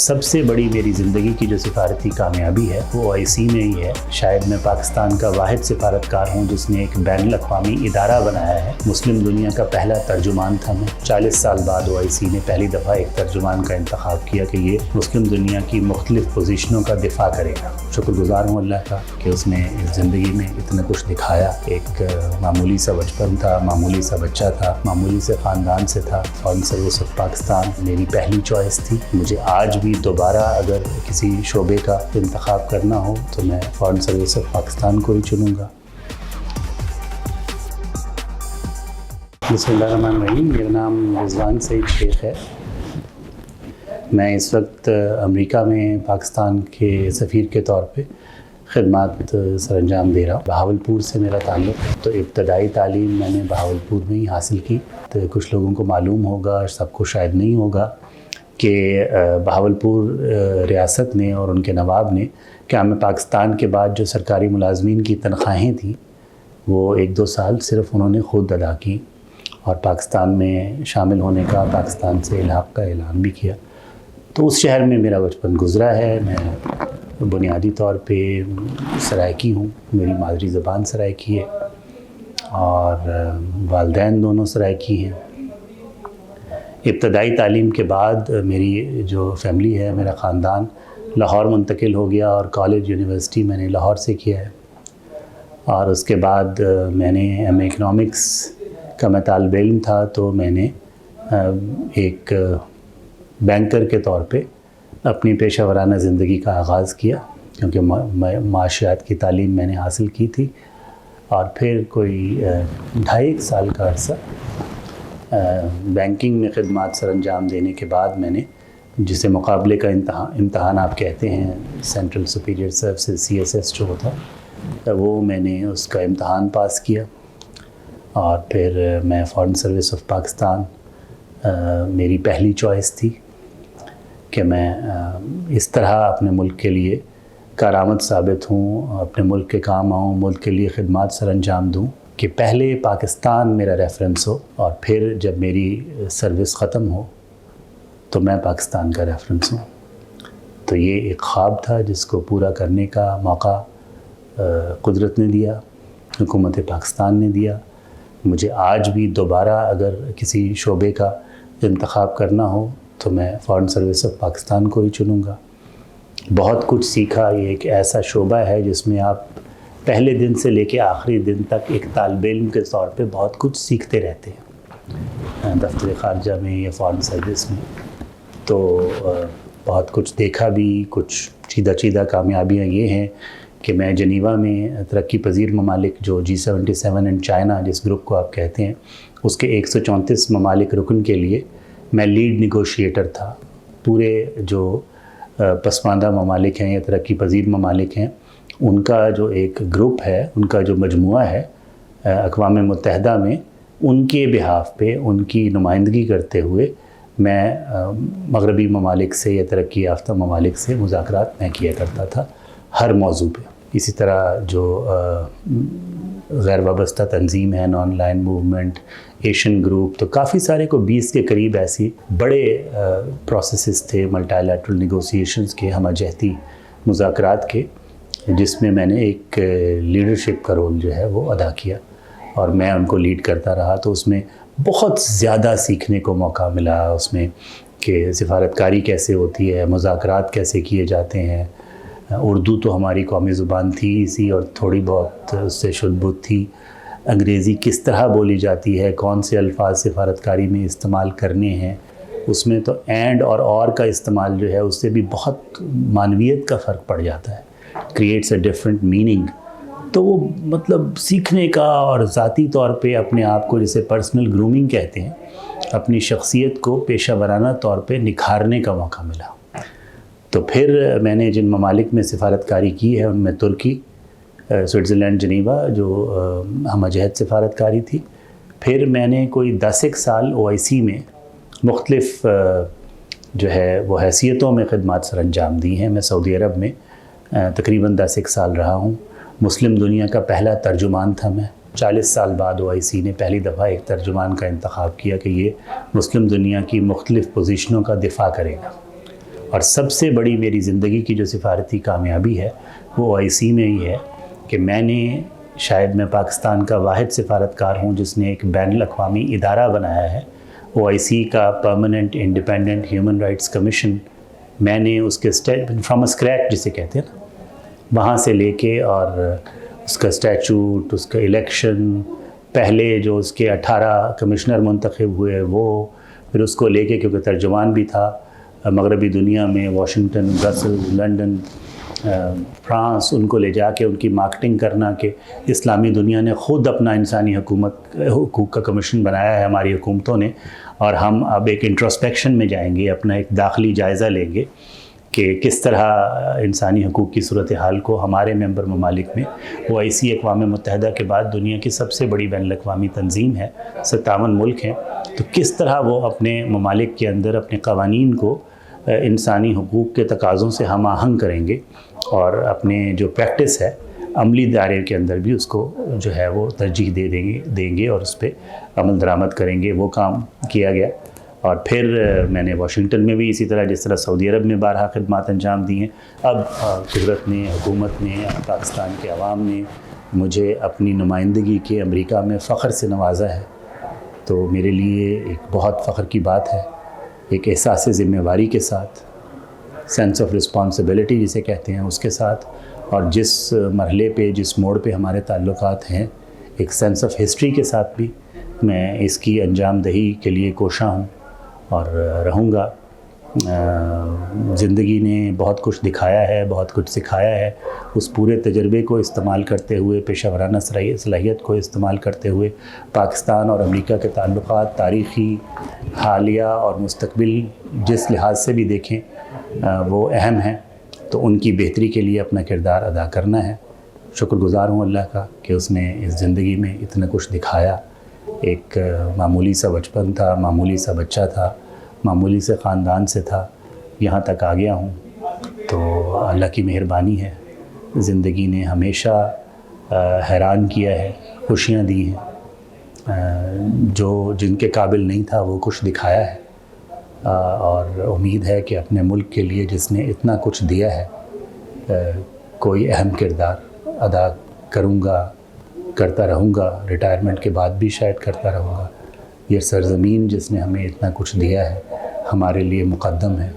سب سے بڑی میری زندگی کی جو سفارتی کامیابی ہے وہ OIC میں ہی ہے۔ شاید میں پاکستان کا واحد سفارتکار ہوں جس نے ایک بین الاقوامی ادارہ بنایا ہے۔ مسلم دنیا کا پہلا ترجمان تھا میں۔ 40 سال بعد OIC نے پہلی دفعہ ایک ترجمان کا انتخاب کیا کہ یہ مسلم دنیا کی مختلف پوزیشنوں کا دفاع کرے گا۔ شکر گزار ہوں اللہ کا کہ اس نے اس زندگی میں اتنا کچھ دکھایا۔ ایک معمولی سا بچپن تھا، معمولی سا بچہ تھا، معمولی سے خاندان سے تھا۔ فارن سروس آف پاکستان میری پہلی چوائس تھی۔ مجھے آج بھی دوبارہ اگر کسی شعبے کا انتخاب کرنا ہو تو میں فارن سروس آف پاکستان کو ہی چنوں گا۔ بسم اللہ الرحمن الرحیم۔ میرا نام رضوان سعید شیخ ہے۔ میں اس وقت امریکہ میں پاکستان کے سفیر کے طور پہ خدمات سر انجام دے رہا ہوں۔ بہاولپور سے میرا تعلق ہے، تو ابتدائی تعلیم میں نے بہاولپور میں ہی حاصل کی۔ تو کچھ لوگوں کو معلوم ہوگا، سب کو شاید نہیں ہوگا کہ بہاولپور ریاست نے اور ان کے نواب نے قیام پاکستان کے بعد جو سرکاری ملازمین کی تنخواہیں تھیں وہ 1-2 سال صرف انہوں نے خود ادا کی اور پاکستان میں شامل ہونے کا، پاکستان سے الحاق کا اعلان بھی کیا۔ تو اس شہر میں میرا بچپن گزرا ہے۔ میں بنیادی طور پہ سرائکی ہوں، میری مادری زبان سرائکی ہے اور والدین دونوں سرائکی ہیں۔ ابتدائی تعلیم کے بعد میری جو فیملی ہے، میرا خاندان لاہور منتقل ہو گیا اور کالج یونیورسٹی میں نے لاہور سے کیا ہے۔ اور اس کے بعد میں نے ایم اکنامکس کا میں طالب علم تھا، تو میں نے ایک بینکر کے طور پہ اپنی پیشہ ورانہ زندگی کا آغاز کیا، کیونکہ معاشیات کی تعلیم میں نے حاصل کی تھی۔ اور پھر کوئی 2.5 سال کا عرصہ بینکنگ میں خدمات سر انجام دینے کے بعد میں نے، جسے مقابلے کا امتحان آپ کہتے ہیں، سینٹرل سپیریئر سروسز CSS جو ہوتا، وہ میں نے اس کا امتحان پاس کیا۔ اور پھر میں فارن سروس آف پاکستان میری پہلی چوائس تھی کہ میں اس طرح اپنے ملک کے لیے کارآمد ثابت ہوں، اپنے ملک کے کام آؤں، ملک کے لیے خدمات سر انجام دوں، کہ پہلے پاکستان میرا ریفرنس ہو اور پھر جب میری سروس ختم ہو تو میں پاکستان کا ریفرنس ہوں۔ تو یہ ایک خواب تھا جس کو پورا کرنے کا موقع قدرت نے دیا، حکومت پاکستان نے دیا۔ مجھے آج بھی دوبارہ اگر کسی شعبے کا انتخاب کرنا ہو تو میں فارن سروس آف پاکستان کو ہی چنوں گا۔ بہت کچھ سیکھا۔ یہ ایک ایسا شعبہ ہے جس میں آپ پہلے دن سے لے کے آخری دن تک ایک طالب علم کے طور پہ بہت کچھ سیکھتے رہتے ہیں دفتر خارجہ میں یا فارن سروس میں۔ تو بہت کچھ دیکھا بھی۔ کچھ چیدہ کامیابیاں یہ ہیں کہ میں جنیوا میں ترقی پذیر ممالک جو G77 اینڈ چائنا جس گروپ کو آپ کہتے ہیں، اس کے 134 ممالک رکن کے لیے میں لیڈ نیگوشیٹر تھا۔ پورے جو پسماندہ ممالک ہیں یا ترقی پذیر ممالک ہیں، ان کا جو ایک گروپ ہے، ان کا جو مجموعہ ہے اقوام متحدہ میں، ان کے بہاف پہ ان کی نمائندگی کرتے ہوئے میں مغربی ممالک سے یا ترقی یافتہ ممالک سے مذاکرات میں کیا کرتا تھا ہر موضوع پہ۔ اسی طرح جو غیر وابستہ تنظیم ہے، naan line movement, Asian group, تو کافی سارے کو 20 کے قریب ایسی بڑے پروسیسز تھے ملٹی لیٹرل نیگوسیشنز کے، ہمہ جہتی مذاکرات کے، جس میں میں نے ایک لیڈرشپ کا رول جو ہے وہ ادا کیا اور میں ان کو لیڈ کرتا رہا۔ تو اس میں بہت زیادہ سیکھنے کو موقع ملا، اس میں کہ سفارتکاری کیسے ہوتی ہے، مذاکرات کیسے کیے جاتے ہیں۔ اردو تو ہماری قومی زبان تھی اسی، اور تھوڑی بہت اس سے شد بدھ تھی۔ انگریزی کس طرح بولی جاتی ہے، کون سے الفاظ سفارتکاری میں استعمال کرنے ہیں، اس میں تو اینڈ اور کا استعمال جو ہے اس سے بھی بہت معنویت کا فرق پڑ جاتا ہے، کریٹس اے ڈفرینٹ میننگ۔ تو وہ مطلب سیکھنے کا اور ذاتی طور پہ اپنے آپ کو، جسے پرسنل گرومنگ کہتے ہیں، اپنی شخصیت کو پیشہ ورانہ طور پہ نکھارنے کا موقع ملا۔ تو پھر میں نے جن ممالک میں سفارتکاری کی ہے ان میں ترکی، سوئٹزرلینڈ، جنیوا جو ہمہ جہت سفارتکاری تھی۔ پھر میں نے کوئی 10 سال OIC میں مختلف جو ہے وہ حیثیتوں میں خدمات سر انجام دی ہیں۔ میں سعودی عرب میں تقریباً 10 سال رہا ہوں۔ مسلم دنیا کا پہلا ترجمان تھا میں۔ 40 سال بعد OIC نے پہلی دفعہ ایک ترجمان کا انتخاب کیا کہ یہ مسلم دنیا کی مختلف پوزیشنوں کا دفاع کرے گا، اور سب سے بڑی میری زندگی کی جو سفارتی کامیابی ہے وہ OIC میں ہی ہے کہ میں نے شاید میں پاکستان کا واحد سفارتکار ہوں جس نے ایک بین الاقوامی ادارہ بنایا ہے OIC کا permanent independent human rights commission. میں نے اس کے فرام اسکریچ جسے کہتے ہیں نا وہاں سے لے کے اور اس کا اسٹیچوٹ اس کا الیکشن پہلے جو اس کے 18 کمشنر منتخب ہوئے وہ پھر اس کو لے کے کیونکہ ترجمان بھی تھا مغربی دنیا میں واشنگٹن برسل لنڈن فرانس ان کو لے جا کے ان کی مارکیٹنگ کرنا کہ اسلامی دنیا نے خود اپنا انسانی حقوق کا کمیشن بنایا ہے ہماری حکومتوں نے اور ہم اب ایک انٹروسپیکشن میں جائیں گے اپنا ایک داخلی جائزہ لیں گے کہ کس طرح انسانی حقوق کی صورتحال کو ہمارے ممبر ممالک میں OIC اقوام متحدہ کے بعد دنیا کی سب سے بڑی بین الاقوامی تنظیم ہے 57 ملک ہیں تو کس طرح وہ اپنے ممالک کے اندر اپنے قوانین کو انسانی حقوق کے تقاضوں سے ہم آہنگ کریں گے اور اپنے جو پریکٹس ہے عملی دائرے کے اندر بھی اس کو جو ہے وہ ترجیح دیں گے اور اس پہ عمل درآمد کریں گے. وہ کام کیا گیا اور پھر میں نے واشنگٹن میں بھی اسی طرح جس طرح سعودی عرب میں بارہا خدمات انجام دی ہیں. اب قدرت نے حکومت نے پاکستان کے عوام نے مجھے اپنی نمائندگی کے امریکہ میں فخر سے نوازا ہے تو میرے لیے ایک بہت فخر کی بات ہے. ایک احساس ذمہ داری کے ساتھ سینس آف رسپانسبلٹی جسے کہتے ہیں اس کے ساتھ اور جس مرحلے پہ جس موڑ پہ ہمارے تعلقات ہیں ایک سینس آف ہسٹری کے ساتھ بھی میں اس کی انجام دہی کے لیے کوشاں ہوں اور رہوں گا. زندگی نے بہت کچھ دکھایا ہے بہت کچھ سکھایا ہے. اس پورے تجربے کو استعمال کرتے ہوئے پیشہ ورانہ صلاحیت کو استعمال کرتے ہوئے پاکستان اور امریکہ کے تعلقات تاریخی حالیہ اور مستقبل جس لحاظ سے بھی دیکھیں وہ اہم ہیں تو ان کی بہتری کے لیے اپنا کردار ادا کرنا ہے. شکر گزار ہوں اللہ کا کہ اس نے اس زندگی میں اتنا کچھ دکھایا. ایک معمولی سا بچپن تھا معمولی سا بچہ تھا معمولی سے خاندان سے تھا یہاں تک آ گیا ہوں تو اللہ کی مہربانی ہے. زندگی نے ہمیشہ حیران کیا ہے خوشیاں دی ہیں جو جن کے قابل نہیں تھا وہ کچھ دکھایا ہے اور امید ہے کہ اپنے ملک کے لیے جس نے اتنا کچھ دیا ہے کوئی اہم کردار ادا کروں گا کرتا رہوں گا ریٹائرمنٹ کے بعد بھی شاید کرتا رہوں گا. یہ سرزمین جس نے ہمیں اتنا کچھ دیا ہے ہمارے لیے مقدم ہے.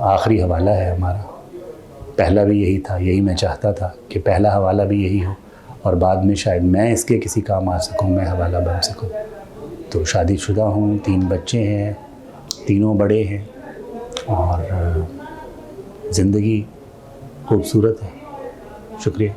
آخری حوالہ ہے ہمارا. پہلا بھی یہی تھا یہی میں چاہتا تھا کہ پہلا حوالہ بھی یہی ہو اور بعد میں شاید میں اس کے کسی کام آ سکوں میں حوالہ بن سکوں. تو شادی شدہ ہوں 3 بچے ہیں تینوں بڑے ہیں اور زندگی خوبصورت ہے. شکریہ.